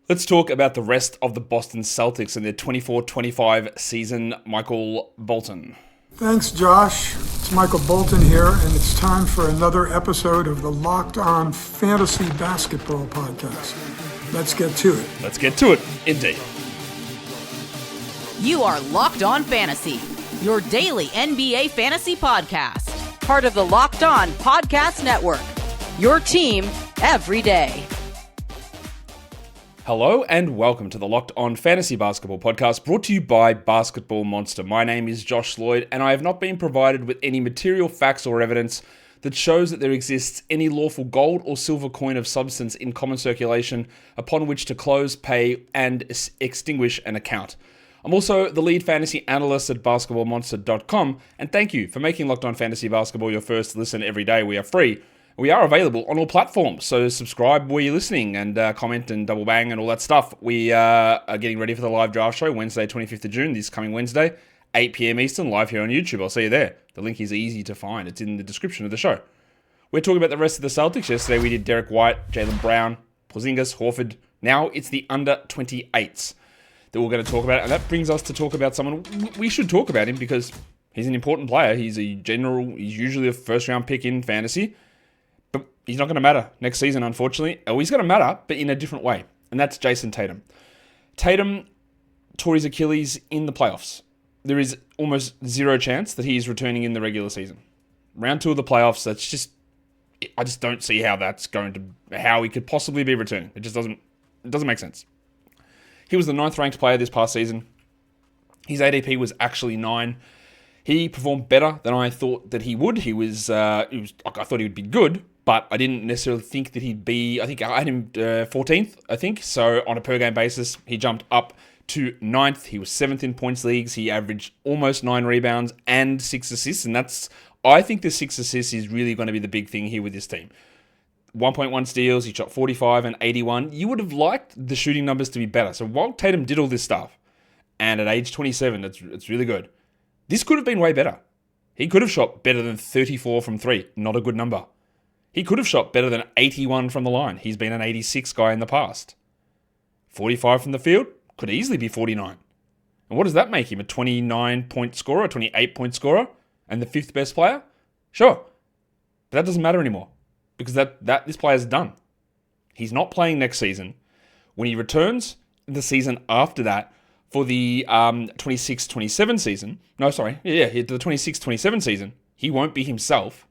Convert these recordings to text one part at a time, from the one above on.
Let's talk about the rest of the Boston Celtics and their 24-25 season. Michael Bolton. Thanks, Josh. It's Michael Bolton here, and it's time for another episode of the Locked On Fantasy Basketball Podcast. Let's get to it. Let's get to it, indeed. You are Locked On Fantasy, your daily NBA fantasy podcast. Part of the Locked On Podcast Network, your team every day. Hello and welcome to the Locked On Fantasy Basketball Podcast, brought to you by Basketball Monster. My name is Josh Lloyd, and I have not been provided with any material facts or evidence that shows that there exists any lawful gold or silver coin of substance in common circulation upon which to close, pay, and extinguish an account. I'm also the lead fantasy analyst at basketballmonster.com, and thank you for making Locked On Fantasy Basketball your first listen every day. We are free. We are available on all platforms, so subscribe where you're listening and comment and double bang and all that stuff. We are getting ready for the live draft show, Wednesday, 25th of June, this coming Wednesday, 8 p.m. Eastern, live here on YouTube. I'll see you there. The link is easy to find. It's in the description of the show. We're talking about the rest of the Celtics. Yesterday we did Derek White, Jaylen Brown, Porzingis, Horford. Now it's the under 28s that we're going to talk about, and that brings us to talk about someone we should talk about him because he's an important player. He's usually a first-round pick in fantasy. But he's not going to matter next season, unfortunately. Oh, he's going to matter, but in a different way. And that's Jayson Tatum. Tatum tore his Achilles in the playoffs. There is almost zero chance that he is returning in the regular season. Round 2 of the playoffs, I just don't see how how he could possibly be returning. It doesn't make sense. He was the 9th ranked player this past season. His ADP was actually 9. He performed better than I thought that he would. I thought he would be good, but I didn't necessarily think that he'd be. I think I had him 14th, So on a per game basis, he jumped up to 9th. He was 7th in points leagues. He averaged almost 9 rebounds and 6 assists. And I think the 6 assists is really going to be the big thing here with this team. 1.1 steals, he shot 45 and 81. You would have liked the shooting numbers to be better. So while Tatum did all this stuff, and at age 27, it's really good. This could have been way better. He could have shot better than 34 from 3. Not a good number. He could have shot better than 81 from the line. He's been an 86 guy in the past. 45 from the field could easily be 49. And what does that make him? A 29-point scorer, a 28-point scorer, and the 5th best player? Sure. But that doesn't matter anymore because this player's done. He's not playing next season. When he returns the season after that, for the 26-27 season, the 26-27 season, he won't be himself.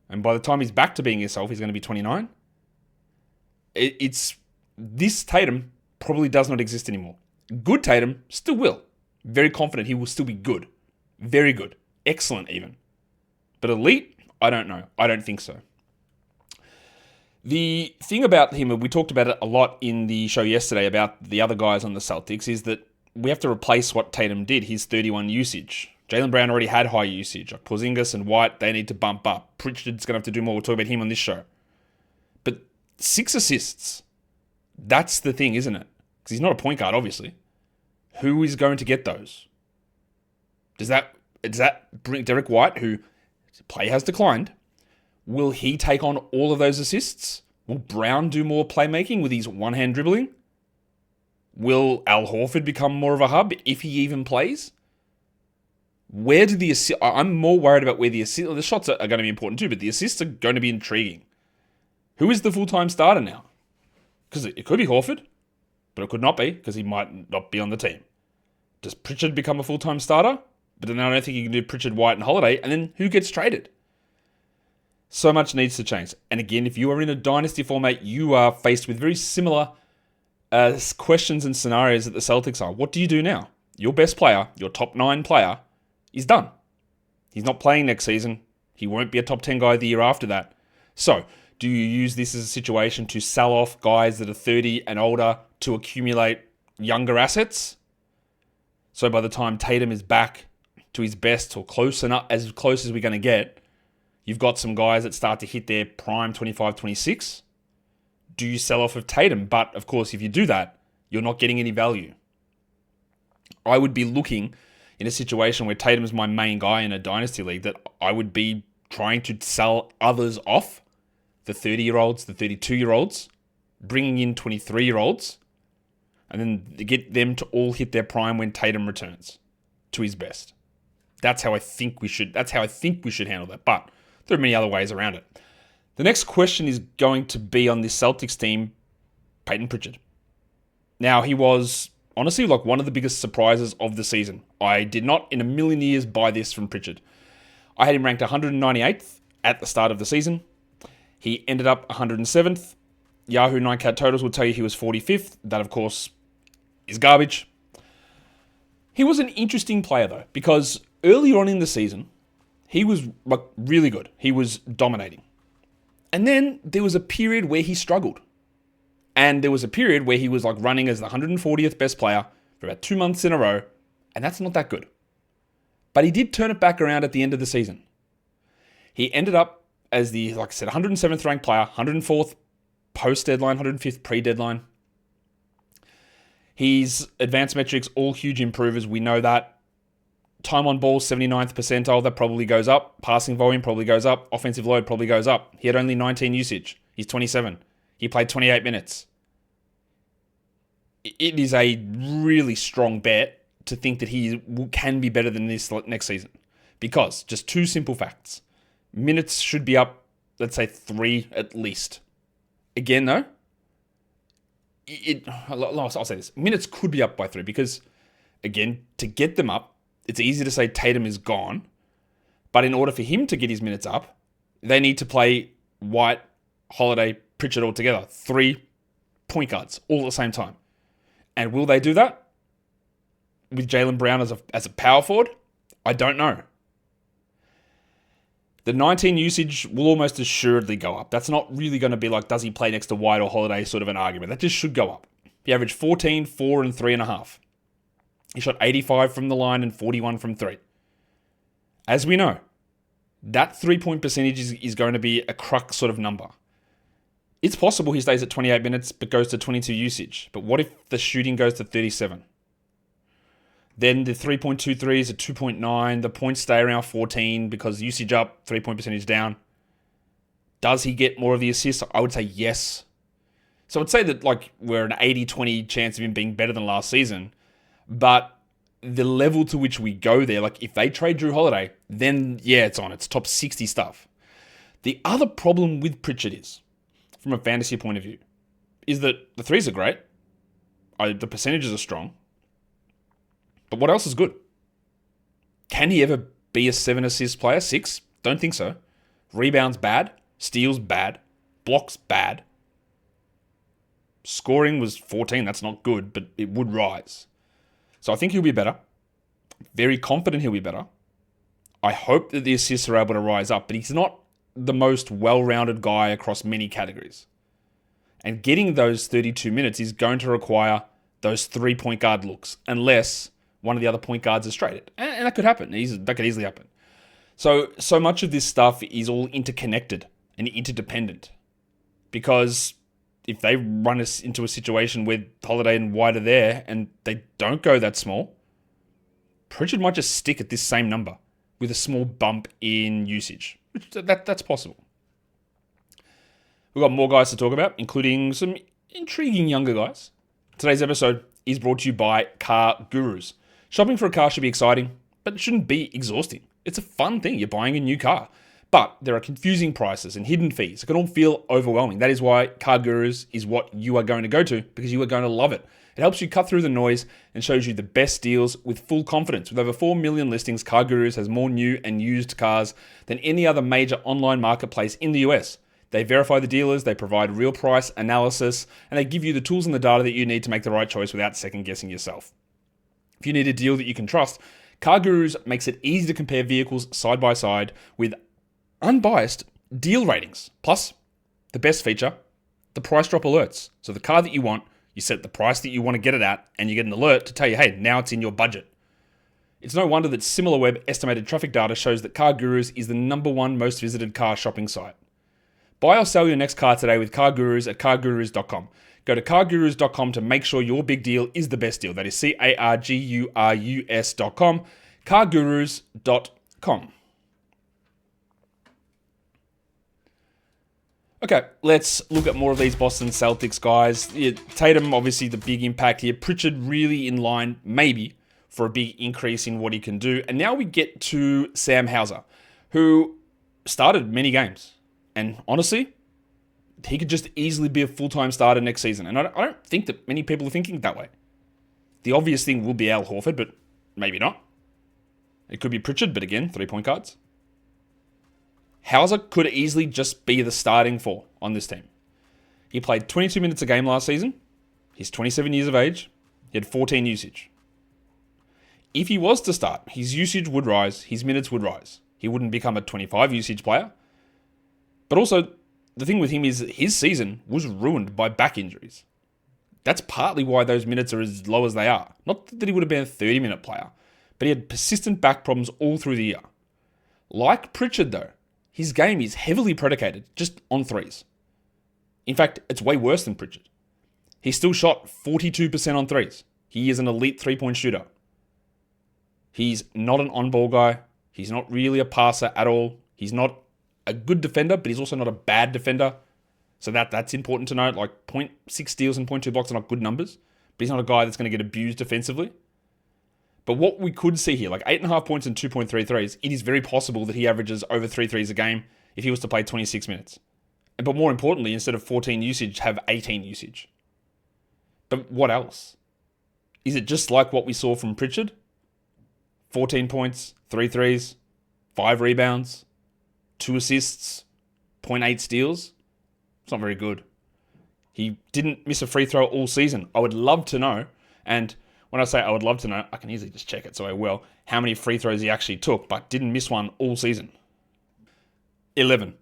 And by the time he's back to being himself, he's going to be 29. This Tatum probably does not exist anymore. Good Tatum still will. Very confident he will still be good. Very good. Excellent even. But elite? I don't know. I don't think so. The thing about him, we talked about it a lot in the show yesterday about the other guys on the Celtics, is that we have to replace what Tatum did, his 31 usage. Jaylen Brown already had high usage. Porzingis and White, they need to bump up. Pritchard's going to have to do more. We'll talk about him on this show. But 6 assists, that's the thing, isn't it? Because he's not a point guard, obviously. Who is going to get those? Does that bring Derek White, who play has declined, will he take on all of those assists? Will Brown do more playmaking with his one-hand dribbling? Will Al Horford become more of a hub if he even plays? Where do the assists... I'm more worried about where the assists... The shots are going to be important too, but the assists are going to be intriguing. Who is the full-time starter now? Because it could be Horford, but it could not be, because he might not be on the team. Does Pritchard become a full-time starter? But then I don't think you can do Pritchard, White, and Holiday, and then who gets traded? So much needs to change. And again, if you are in a dynasty format, you are faced with very similar questions and scenarios that the Celtics are. What do you do now? Your best player, your top 9 player, is done. He's not playing next season. He won't be a top 10 guy the year after that. So, do you use this as a situation to sell off guys that are 30 and older to accumulate younger assets? So by the time Tatum is back to his best or close as we're going to get, you've got some guys that start to hit their prime 25, 26. Do you sell off of Tatum? But, of course, if you do that, you're not getting any value. I would be looking in a situation where Tatum is my main guy in a dynasty league that I would be trying to sell others off, the 30-year-olds, the 32-year-olds, bringing in 23-year-olds, and then get them to all hit their prime when Tatum returns to his best. That's how I think we should handle that. But there are many other ways around it. The next question is going to be on this Celtics team, Payton Pritchard. Now, he was honestly like one of the biggest surprises of the season. I did not in a million years buy this from Pritchard. I had him ranked 198th at the start of the season. He ended up 107th. Yahoo 9Cat Totals will tell you he was 45th. That, of course, is garbage. He was an interesting player, though, because earlier on in the season, he was like really good. He was dominating. And then there was a period where he struggled. And there was a period where he was like running as the 140th best player for about 2 months in a row. And that's not that good. But he did turn it back around at the end of the season. He ended up as the, like I said, 107th ranked player, 104th post-deadline, 105th pre-deadline. His advanced metrics, all huge improvers. We know that. Time on ball, 79th percentile. That probably goes up. Passing volume probably goes up. Offensive load probably goes up. He had only 19 usage. He's 27. He played 28 minutes. It is a really strong bet to think that he can be better than this next season. Because, just two simple facts. Minutes should be up, let's say 3 at least. Again, though, I'll say this. Minutes could be up by 3 because, again, to get them up, it's easy to say Tatum is gone. But in order for him to get his minutes up, they need to play White, Holiday, Pritchard all together. 3 point guards all at the same time. And will they do that? With Jaylen Brown as a power forward? I don't know. The 19 usage will almost assuredly go up. That's not really going to be like, does he play next to White or Holiday sort of an argument. That just should go up. He averaged 14, 4, and 3.5. He shot 85 from the line and 41 from 3. As we know, that 3-point percentage is going to be a crux sort of number. It's possible he stays at 28 minutes but goes to 22 usage. But what if the shooting goes to 37? Then the 3.23 is a 2.9. The points stay around 14 because usage up, 3-point percentage down. Does he get more of the assists? I would say yes. So I'd say that like we're an 80-20 chance of him being better than last season. But the level to which we go there, like if they trade Drew Holiday, then yeah, it's on. It's top 60 stuff. The other problem with Pritchard is, from a fantasy point of view, is that the threes are great. The percentages are strong. But what else is good? Can he ever be a 7 assist player? 6? Don't think so. Rebounds bad. Steals bad. Blocks bad. Scoring was 14. That's not good, but it would rise. So I think he'll be better. Very confident he'll be better. I hope that the assists are able to rise up, but he's not the most well-rounded guy across many categories. And getting those 32 minutes is going to require those 3-point guard looks, unless one of the other point guards is traded. And that could happen. That could easily happen. So much of this stuff is all interconnected and interdependent. Because if they run us into a situation where Holiday and White are there and they don't go that small, Pritchard might just stick at this same number with a small bump in usage. That's possible. We've got more guys to talk about, including some intriguing younger guys. Today's episode is brought to you by Car Gurus. Shopping for a car should be exciting, but it shouldn't be exhausting. It's a fun thing. You're buying a new car. But there are confusing prices and hidden fees. It can all feel overwhelming. That is why Car Gurus is what you are going to go to, because you are going to love it. It helps you cut through the noise and shows you the best deals with full confidence. With over 4 million listings, Car Gurus has more new and used cars than any other major online marketplace in the US. They verify the dealers, they provide real price analysis, and they give you the tools and the data that you need to make the right choice without second guessing yourself. If you need a deal that you can trust, Car Gurus makes it easy to compare vehicles side by side with unbiased deal ratings. Plus, the best feature, the price drop alerts. So the car that you want, you set the price that you want to get it at, and you get an alert to tell you, hey, now it's in your budget. It's no wonder that SimilarWeb estimated traffic data shows that Car Gurus is the #1 most visited car shopping site. Buy or sell your next car today with Car Gurus at cargurus.com. Go to cargurus.com to make sure your big deal is the best deal. That is cargurus.com. cargurus.com. Okay, let's look at more of these Boston Celtics guys. Yeah, Tatum, obviously the big impact here. Pritchard really in line, maybe, for a big increase in what he can do. And now we get to Sam Hauser, who started many games. And honestly, he could just easily be a full-time starter next season. And I don't think that many people are thinking that way. The obvious thing will be Al Horford, but maybe not. It could be Pritchard, but again, 3-point cards. Hauser could easily just be the starting four on this team. He played 22 minutes a game last season. He's 27 years of age. He had 14 usage. If he was to start, his usage would rise, his minutes would rise. He wouldn't become a 25 usage player. But also, the thing with him is his season was ruined by back injuries. That's partly why those minutes are as low as they are. Not that he would have been a 30-minute player, but he had persistent back problems all through the year. Like Pritchard, though, his game is heavily predicated just on threes. In fact, it's way worse than Pritchard. He still shot 42% on threes. He is an elite 3-point shooter. He's not an on-ball guy. He's not really a passer at all. He's not a good defender, but he's also not a bad defender. So that's important to note. Like 0.6 steals and 0.2 blocks are not good numbers, but he's not a guy that's going to get abused defensively. But what we could see here, like 8.5 points and 2.3 threes, it is very possible that he averages over 3 threes a game if he was to play 26 minutes. But more importantly, instead of 14 usage, have 18 usage. But what else? Is it just like what we saw from Pritchard? 14 points, 3 threes, 5 rebounds, 2 assists, 0.8 steals? It's not very good. He didn't miss a free throw all season. I would love to know, and when I say I would love to know, I can easily just check it, so I will, how many free throws he actually took, but didn't miss one all season. 11.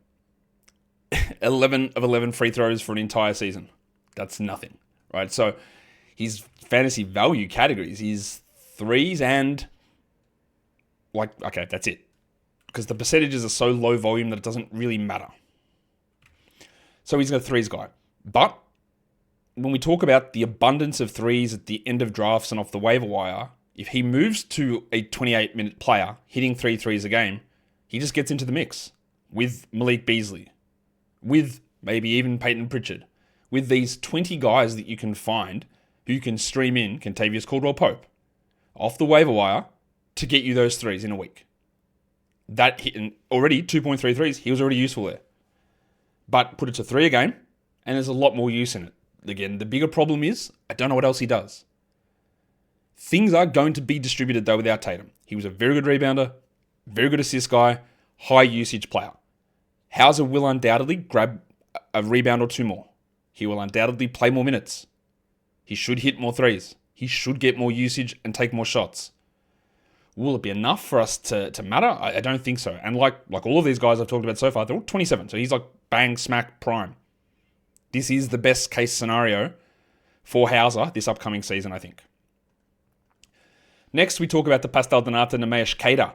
11 of 11 free throws for an entire season. That's nothing, right? So his fantasy value categories is threes and, okay, that's it. Because the percentages are so low volume that it doesn't really matter. So he's a threes guy. But when we talk about the abundance of threes at the end of drafts and off the waiver wire, if he moves to a 28-minute player hitting 3 threes a game, he just gets into the mix with Malik Beasley, with maybe even Payton Pritchard, with these 20 guys that you can find who can stream in Kentavious Caldwell-Pope off the waiver wire to get you those threes in a week. That hit already 2.3 threes, he was already useful there. But put it to 3 a game, and there's a lot more use in it. Again, the bigger problem is, I don't know what else he does. Things are going to be distributed, though, without Tatum. He was a very good rebounder, very good assist guy, high usage player. Hauser will undoubtedly grab a rebound or 2 more. He will undoubtedly play more minutes. He should hit more threes. He should get more usage and take more shots. Will it be enough for us to matter? I don't think so. And like all of these guys I've talked about so far, they're all 27. So he's like bang, smack, prime. This is the best case scenario for Hauser this upcoming season, I think. Next, we talk about the Pastel Donata Neemias Queta,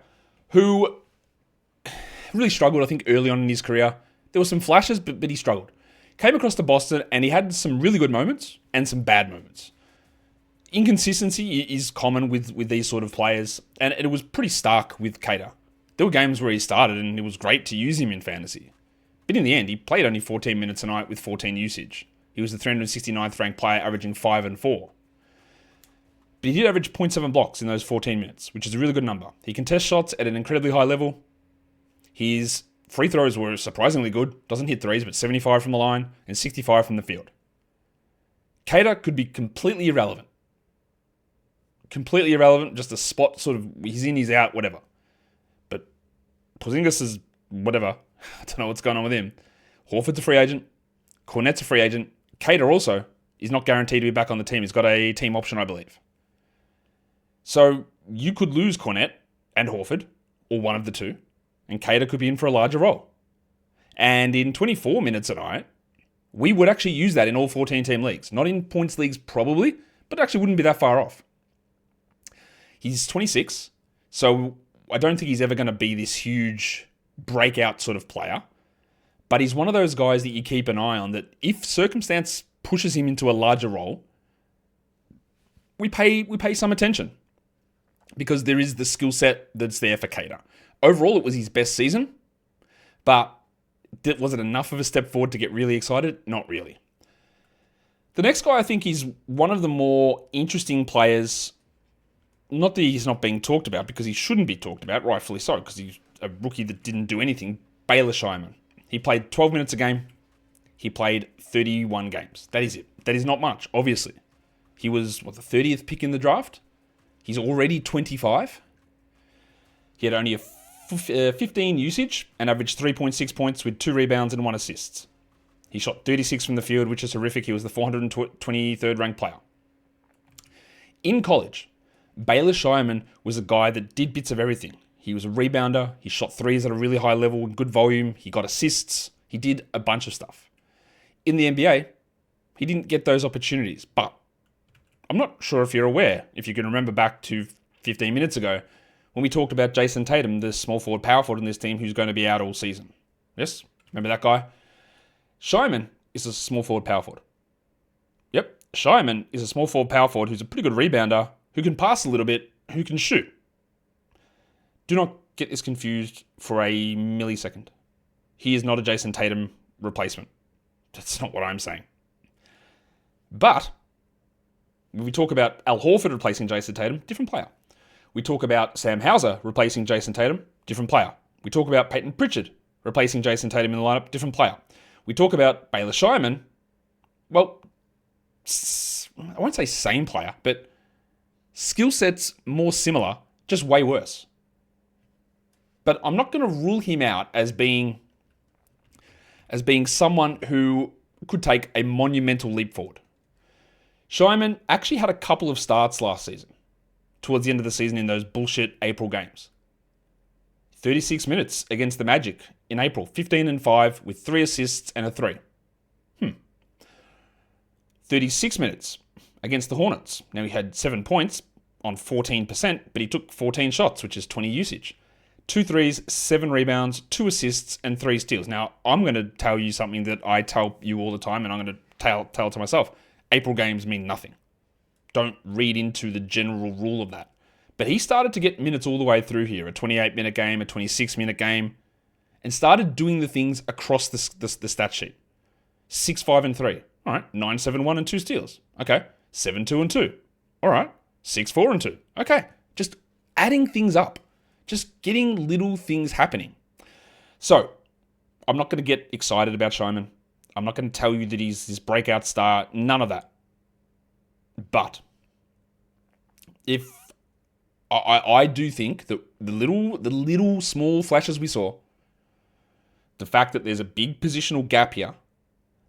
who really struggled, I think, early on in his career. There were some flashes, but he struggled. Came across to Boston, and he had some really good moments and some bad moments. Inconsistency is common with these sort of players, and it was pretty stark with Queta. There were games where he started, and it was great to use him in fantasy. But in the end, he played only 14 minutes a night with 14 usage. He was the 369th ranked player, averaging 5 and 4. But he did average 0.7 blocks in those 14 minutes, which is a really good number. He can test shots at an incredibly high level. His free throws were surprisingly good. Doesn't hit threes, but 75 from the line and 65 from the field. Queta could be completely irrelevant. Completely irrelevant, just a spot sort of, he's in, he's out, whatever. But Porzingis is whatever. I don't know what's going on with him. Horford's a free agent. Cornet's a free agent. Queta also is not guaranteed to be back on the team. He's got a team option, I believe. So you could lose Cornet and Horford, or one of the two, and Queta could be in for a larger role. And in 24 minutes a night, we would actually use that in all 14-team leagues. Not in points leagues, probably, but actually wouldn't be that far off. He's 26, so I don't think he's ever going to be this huge breakout sort of player. But he's one of those guys that you keep an eye on, that if circumstance pushes him into a larger role, we pay some attention. Because there is the skill set that's there for Queta. Overall, it was his best season, but Was it enough of a step forward to get really excited? Not really. The next guy I think is one of the more interesting players. Not that he's not being talked about, because he shouldn't be talked about, rightfully so, because he's a rookie that didn't do anything. Baylor Scheierman. He played 12 minutes a game. He played 31 games. That is it. That is not much, obviously. He was, the 30th pick in the draft? He's already 25. He had only a 15 usage and averaged 3.6 points with 2 rebounds and 1 assist. He shot 36 from the field, which is horrific. He was the 423rd ranked player. In college, Baylor Scheierman was a guy that did bits of everything. He was a rebounder. He shot threes at a really high level, good volume. He got assists. He did a bunch of stuff. In the NBA, he didn't get those opportunities. But I'm not sure if you're aware, if you can remember back to 15 minutes ago, when we talked about Jayson Tatum, the small forward, power forward in this team, who's going to be out all season. Yes? Remember that guy? Scheierman is a small forward, power forward. Yep. Scheierman is a small forward, power forward who's a pretty good rebounder, who can pass a little bit, who can shoot. Do not get this confused for a millisecond. He is not a Jayson Tatum replacement. That's not what I'm saying. But when we talk about Al Horford replacing Jayson Tatum, different player. We talk about Sam Hauser replacing Jayson Tatum, different player. We talk about Payton Pritchard replacing Jayson Tatum in the lineup, different player. We talk about Baylor Scheierman, well, I won't say same player, but skill sets more similar, just way worse. But I'm not going to rule him out as being someone who could take a monumental leap forward. Scheierman actually had a couple of starts last season, towards the end of the season in those bullshit April games. 36 minutes against the Magic in April, 15-5 with 3 assists and a 3. 36 minutes against the Hornets. Now he had 7 points on 14%, but he took 14 shots, which is 20 usage. 2 threes, 7 rebounds, 2 assists, and 3 steals. Now, I'm going to tell you something that I tell you all the time, and I'm going to tell to myself. April games mean nothing. Don't read into the general rule of that. But he started to get minutes all the way through here, a 28-minute game, a 26-minute game, and started doing the things across the stat sheet. 6, 5, and 3. All right, 9, 7, 1, and 2 steals. Okay, 7, 2, and 2. All right, 6, 4, and 2. Okay, just adding things up. Just getting little things happening. So, I'm not going to get excited about Scheierman. I'm not going to tell you that he's this breakout star. None of that. But if I do think that the little small flashes we saw, the fact that there's a big positional gap here,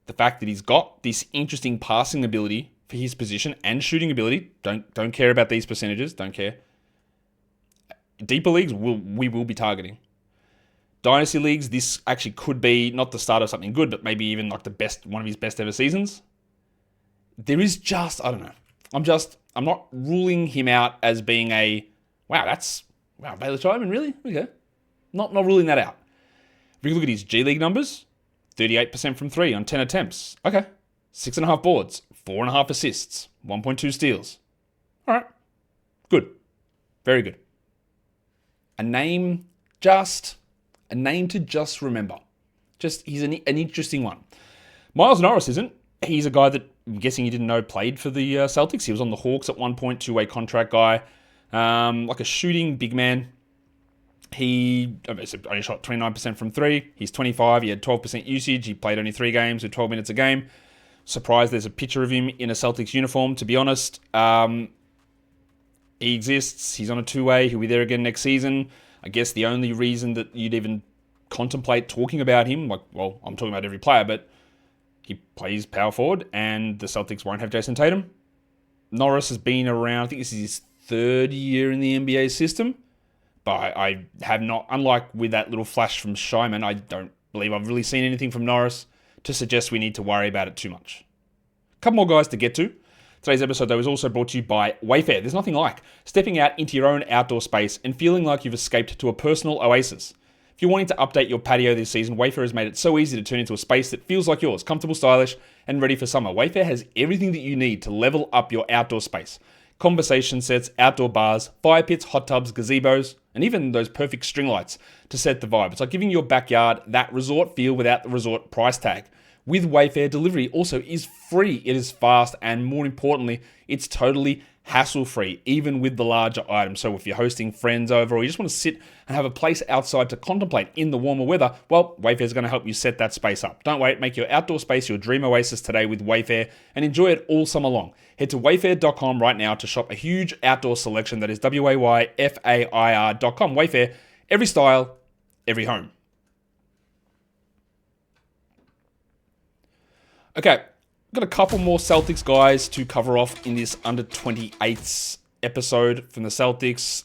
the fact that he's got this interesting passing ability for his position and shooting ability, don't care about these percentages, don't care. Deeper leagues, we will be targeting. Dynasty leagues, this actually could be not the start of something good, but maybe even like one of his best ever seasons. There is just, I don't know. I'm not ruling him out as being wow, Baylor Scheierman, really? Okay. Not ruling that out. If you look at his G League numbers, 38% from 3 on 10 attempts. Okay. 6.5 boards, 4.5 assists, 1.2 steals. All right. Good. Very good. A name to just remember. He's an interesting one. Miles Norris isn't. He's a guy that I'm guessing you didn't know played for the Celtics. He was on the Hawks at one point, two-way contract guy. Like a shooting big man. He only shot 29% from 3. He's 25. He had 12% usage. He played only 3 games with 12 minutes a game. Surprised there's a picture of him in a Celtics uniform, to be honest. He exists. He's on a two-way. He'll be there again next season. I guess the only reason that you'd even contemplate talking about him, I'm talking about every player, but he plays power forward, and the Celtics won't have Jayson Tatum. Norris has been around, I think this is his 3rd year in the NBA system, but I have not, unlike with that little flash from Scheierman, I don't believe I've really seen anything from Norris to suggest we need to worry about it too much. A couple more guys to get to. Today's episode, though, is also brought to you by Wayfair. There's nothing like stepping out into your own outdoor space and feeling like you've escaped to a personal oasis. If you're wanting to update your patio this season, Wayfair has made it so easy to turn into a space that feels like yours, comfortable, stylish, and ready for summer. Wayfair has everything that you need to level up your outdoor space. Conversation sets, outdoor bars, fire pits, hot tubs, gazebos. and even those perfect string lights to set the vibe. It's like giving your backyard that resort feel without the resort price tag. With Wayfair, delivery also is free. It is fast, and more importantly, it's totally hassle-free, even with the larger items. So if you're hosting friends over, or you just want to sit and have a place outside to contemplate in the warmer weather, well, Wayfair is going to help you set that space up. Don't wait, make your outdoor space your dream oasis today with Wayfair, and enjoy it all summer long. Head to wayfair.com right now to shop a huge outdoor selection. That is WAYFAIR.com. Wayfair, every style, every home. Okay, got a couple more Celtics guys to cover off in this under 28s episode from the Celtics.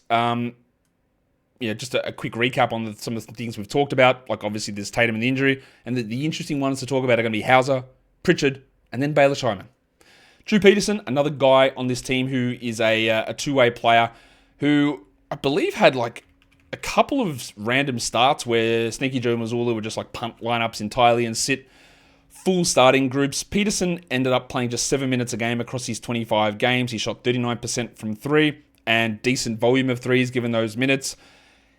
Just a quick recap on some of the things we've talked about. Like obviously there's Tatum and the injury, and the interesting ones to talk about are going to be Hauser, Pritchard, and then Baylor Scheierman. Drew Peterson, another guy on this team who is a two-way player who I believe had like a couple of random starts where Sneaky Joe Mazzulla would just like punt lineups entirely and sit full starting groups. Peterson ended up playing just 7 minutes a game across his 25 games. He shot 39% from three and decent volume of threes given those minutes.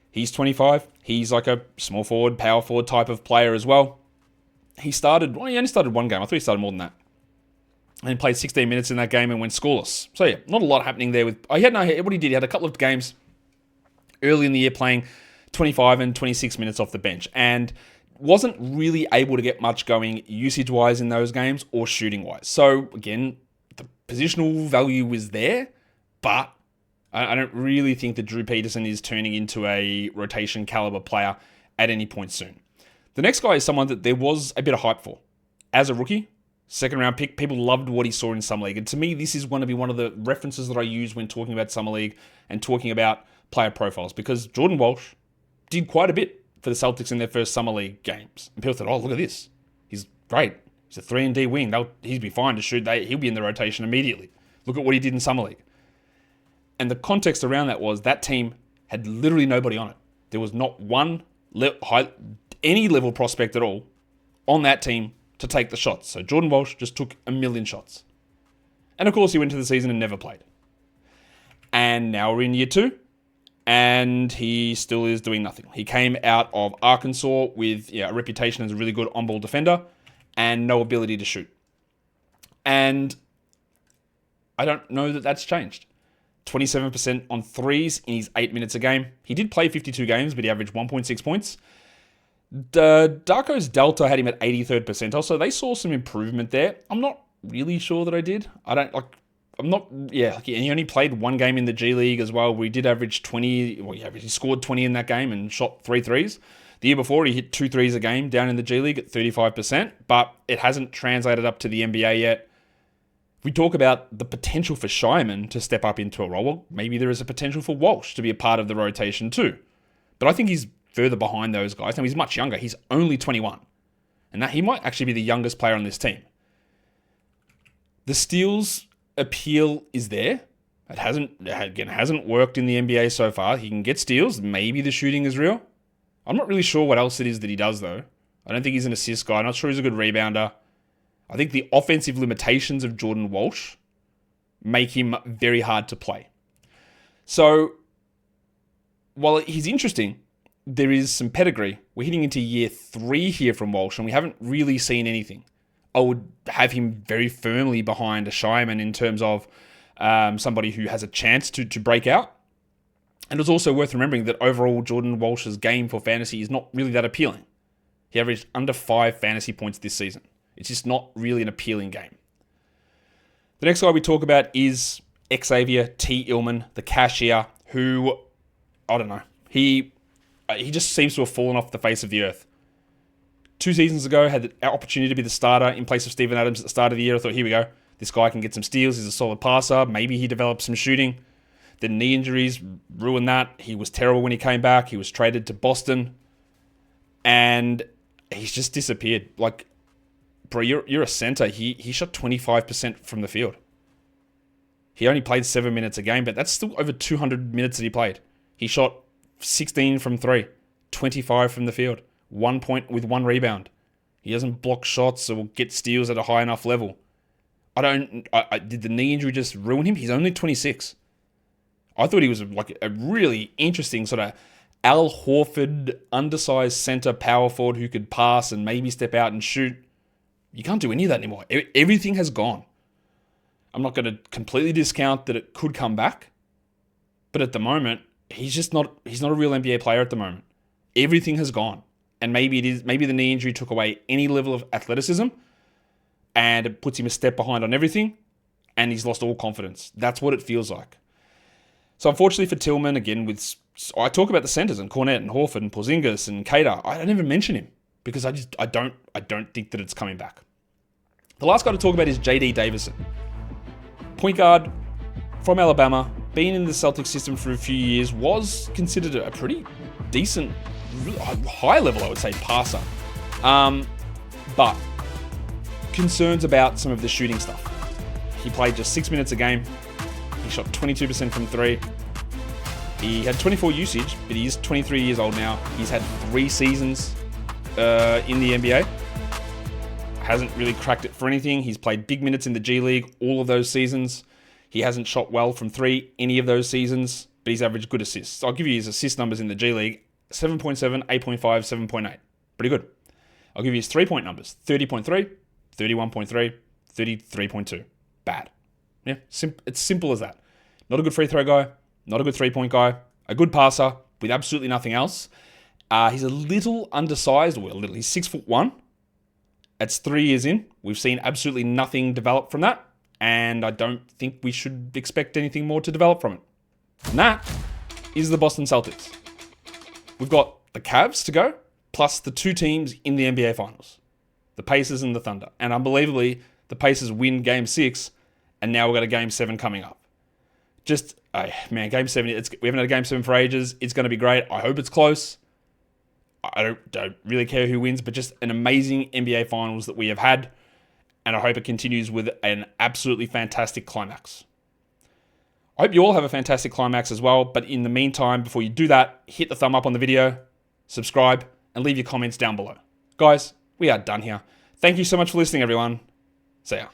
He's 25. He's like a small forward, power forward type of player as well. He only started one game. I thought he started more than that. And he played 16 minutes in that game and went scoreless. So yeah, not a lot happening there with... what he did, he had a couple of games early in the year playing 25 and 26 minutes off the bench. And wasn't really able to get much going usage-wise in those games or shooting-wise. So, again, the positional value was there, but I don't really think that Drew Peterson is turning into a rotation caliber player at any point soon. The next guy is someone that there was a bit of hype for. As a rookie, second-round pick, people loved what he saw in Summer League. And to me, this is going to be one of the references that I use when talking about Summer League and talking about player profiles, because Jordan Walsh did quite a bit for the Celtics in their first Summer League games. And people thought, oh, look at this. He's great. He's a 3-and-D wing. He'd be fine to shoot. He'll be in the rotation immediately. Look at what he did in Summer League. And the context around that was that team had literally nobody on it. There was not one any level prospect at all on that team to take the shots. So Jordan Walsh just took 1,000,000 shots. And of course, he went into the season and never played. And now we're in year 2. And he still is doing nothing. He came out of Arkansas with a reputation as a really good on-ball defender and no ability to shoot. And I don't know that that's changed. 27% on threes in his 8 minutes a game. He did play 52 games, but he averaged 1.6 points. Darko's Delta had him at 83rd percentile, so they saw some improvement there. I'm not really sure that I did. He only played one game in the G League as well, where he did average 20. He scored 20 in that game and shot 3 threes. The year before, he hit 2 threes a game down in the G League at 35%, but it hasn't translated up to the NBA yet. If we talk about the potential for Scheierman to step up into a role, well, maybe there is a potential for Walsh to be a part of the rotation too. But I think he's further behind those guys. Now, he's much younger. He's only 21. And that he might actually be the youngest player on this team. The steals appeal is there. It hasn't worked in the NBA so far. He can get steals. Maybe the shooting is real. I'm not really sure what else it is that he does, though. I don't think he's an assist guy. I'm not sure he's a good rebounder. I think the offensive limitations of Jordan Walsh make him very hard to play. So, while he's interesting, there is some pedigree. We're hitting into year 3 here from Walsh, and we haven't really seen anything. I would have him very firmly behind a Scheierman in terms of somebody who has a chance to break out. And it's also worth remembering that overall Jordan Walsh's game for fantasy is not really that appealing. He averaged under 5 fantasy points this season. It's just not really an appealing game. The next guy we talk about is Xavier Tillman, the cashier, who, I don't know, he just seems to have fallen off the face of the earth. 2 seasons ago, had the opportunity to be the starter in place of Steven Adams at the start of the year. I thought, here we go. This guy can get some steals. He's a solid passer. Maybe he develops some shooting. The knee injuries ruined that. He was terrible when he came back. He was traded to Boston. And he's just disappeared. Like, bro, you're a center. He shot 25% from the field. He only played 7 minutes a game, but that's still over 200 minutes that he played. He shot 16 from 3, 25 from the field. 1 point with 1 rebound. He doesn't block shots or get steals at a high enough level. Did the knee injury just ruin him? He's only 26. I thought he was like a really interesting sort of Al Horford, undersized center power forward who could pass and maybe step out and shoot. You can't do any of that anymore. Everything has gone. I'm not going to completely discount that it could come back, but at the moment, he's not a real NBA player at the moment. Everything has gone. And maybe the knee injury took away any level of athleticism and it puts him a step behind on everything and he's lost all confidence. That's what it feels like. So unfortunately for Tillman, again, I talk about the centers and Cornette and Horford and Porzingis and Queta. I don't even mention him because I don't think that it's coming back. The last guy to talk about is JD Davison. Point guard from Alabama, been in the Celtics system for a few years, was considered a pretty decent, high level, I would say, passer. But concerns about some of the shooting stuff. He played just 6 minutes a game. He shot 22% from three. He had 24 usage, but he is 23 years old now. He's had 3 seasons in the NBA. Hasn't really cracked it for anything. He's played big minutes in the G League all of those seasons. He hasn't shot well from three any of those seasons, but he's averaged good assists. I'll give you his assist numbers in the G League. 7.7, 8.5, 7.8. Pretty good. I'll give you his 3-point numbers. 30.3, 31.3, 33.2. Bad. Yeah, it's simple as that. Not a good free throw guy. Not a good 3-point guy. A good passer with absolutely nothing else. He's a little undersized. Well, he's 6'1". That's 3 years in. We've seen absolutely nothing develop from that. And I don't think we should expect anything more to develop from it. And that is the Boston Celtics. We've got the Cavs to go, plus the 2 teams in the NBA Finals. The Pacers and the Thunder. And unbelievably, the Pacers win Game 6, and now we've got a Game 7 coming up. Just, Game 7, we haven't had a Game 7 for ages. It's going to be great. I hope it's close. I don't really care who wins, but just an amazing NBA Finals that we have had, and I hope it continues with an absolutely fantastic climax. I hope you all have a fantastic climax as well, but in the meantime, before you do that, hit the thumb up on the video, subscribe, and leave your comments down below. Guys, we are done here. Thank you so much for listening, everyone. See ya.